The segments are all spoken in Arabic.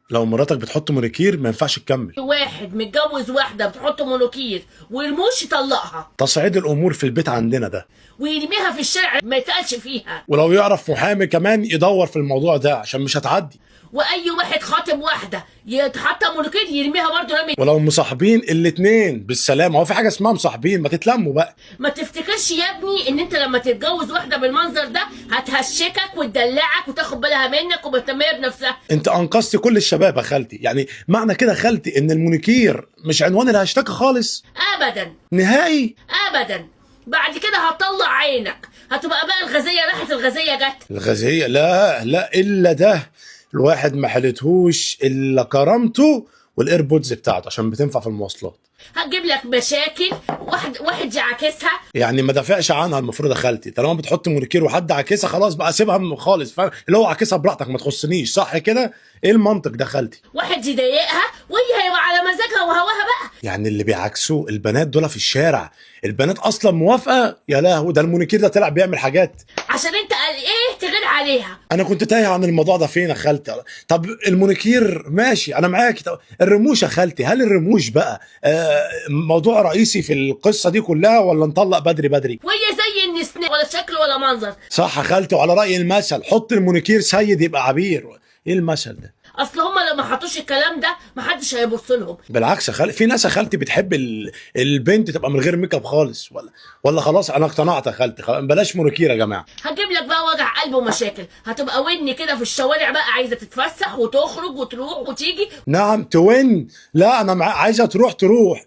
لو مراتك بتحط مونيكير ما ينفعش تكمل. واحد متجوز واحدة بتحط مونوكير ويرموش يطلقها تصعيد الامور في البيت عندنا ده، ويرميها في الشارع ما يسألش فيها. ولو يعرف محامي كمان يدور في الموضوع ده عشان مش هتعدي. واي واحد خاطب واحده يتحط مونوكير يرميها برضه رمي. ولو مصاحبين الاتنين بالسلامه، هو في حاجه اسمها مصاحبين؟ ما تتلموا بقى. ما تفتكرش يا ابني ان انت لما تتجوز واحده بالمنظر ده هتهشكك وتدلعك وتاخد بالها منك ومهتميه بنفسها. انت انقذت كل الشباب يا خالتي، يعني معنى كده خالتي ان المونيكير مش عنوان الهاشتاج خالص ابدا نهائي. ابدا. بعد كده هتطلع عينك، هتبقى بقى الغازيه راحت الغازيه جت. الغازيه؟ لا لا، الا ده الواحد ما حلتهوش الا كرامته والايربودز بتاعته عشان بتنفع في المواصلات. هتجيب لك مشاكل، واحد يعاكسها. يعني ما دافعش عنها المفروض يا خالتي، طالما بتحط مونيكير وحد عاكسها خلاص بقى سيبها خالص، فاهم؟ اللي هو عاكسها براحتك ما تخصنيش، صح كده؟ ايه المنطق ده خالتي؟ واحد يضايقها وهي هيبقى على مزاجها وهواها بقى. يعني اللي بيعكسوا البنات دول في الشارع، البنات اصلا موافقه؟ يا لهوي، ده المونيكير ده طلع بيعمل حاجات عشان انت قال ايه تغير عليها. انا كنت تايه عن الموضوع ده فين يا خالتي. طب المونيكير ماشي انا معاكي، طب الرموش يا خالتي، هل الرموش بقى موضوع رئيسي في القصه دي كلها ولا نطلق بدري بدري؟ وهي زي النسناء ولا شكل ولا منظر. صح يا خالتي، وعلى راي المثل حط المونيكير سيد يبقى عبير. ايه المثل ده؟ اصل هما لو ما حطوش الكلام ده محدش هيبص لهم. بالعكس يا خالتي، في ناس يا خالتي بتحب البنت تبقى من غير ميك اب خالص، ولا خلاص انا اقتنعت يا خالتي، بلاش مونيكير يا جماعه. هتجيب لك بقى وجع قلب ومشاكل، هتبقى وني كده في الشوارع بقى عايزه تتفسح وتخرج وتروح وتيجي. نعم توين؟ لا انا عايزه تروح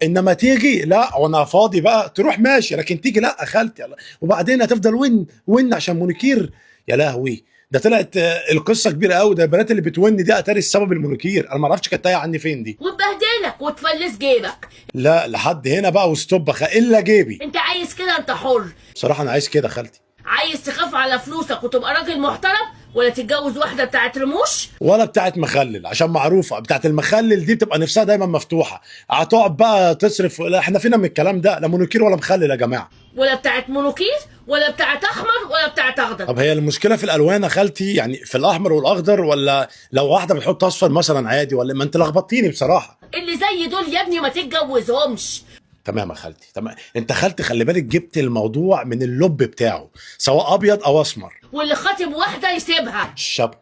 انما تيجي لا، وانا فاضي بقى تروح ماشي، لكن تيجي لا يا خالتي. وبعدين هتفضل وين عشان مونيكير؟ يا لهوي، ده طلعت القصه كبيره قوي. ده البنات اللي بتون دي اتاري السبب المونيكير، انا ما اعرفش كانت تايه عني فين دي. وتبهدلك وتفلس جيبك. لا لحد هنا بقى وستوب الا جيبي. انت عايز كده، انت حر. بصراحه انا عايز كده يا خالتي. عايز تخاف على فلوسك وتبقى راجل محترم، ولا تتجوز واحده بتاعت رموش ولا بتاعت مخلل؟ عشان معروفه بتاعت المخلل دي بتبقى نفسها دايما مفتوحه، هتقعد بقى تصرف. لا احنا فينا من الكلام ده، لا مونيكير ولا مخلل يا جماعه. ولا بتاعت مونوكير ولا بتاعت احمر ولا بتاعت اخضر. طب هي المشكله في الالوان يا خالتي؟ يعني في الاحمر والاخضر، ولا لو واحده بتحط اصفر مثلا عادي؟ ولا ما انت لخبطتيني بصراحه. اللي زي دول يا ابني ما تتجوزهمش. تمام يا خالتي، تمام. انت خالتي خلي بالك جبت الموضوع من اللب بتاعه، سواء ابيض او اسمر. واللي خاطب واحده يسيبها.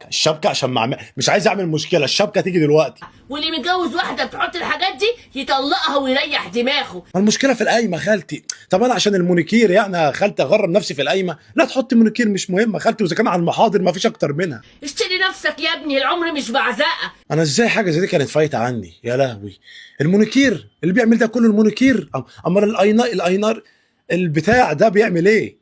الشبكه عشان مش عايز اعمل مشكله، الشبكه تيجي دلوقتي. واللي متجوز واحده بتحط الحاجات دي يطلقها ويريح دماغه. ما المشكله في القايمه يا خالتي. طب انا عشان المونيكير يعني يا خالتي اغرب نفسي في القايمه؟ لا تحط مونيكير مش مهم يا خالتي، واذا كان على المحاضر ما فيش اكتر منها. اشتري نفسك يا ابني، العمر مش بعزقه. انا ازاي حاجه زي دي كانت فايته عني؟ يا لهوي، المونيكير اللي بيعمل ده كله المونيكير. امال الاينار البتاع ده بيعمل ايه؟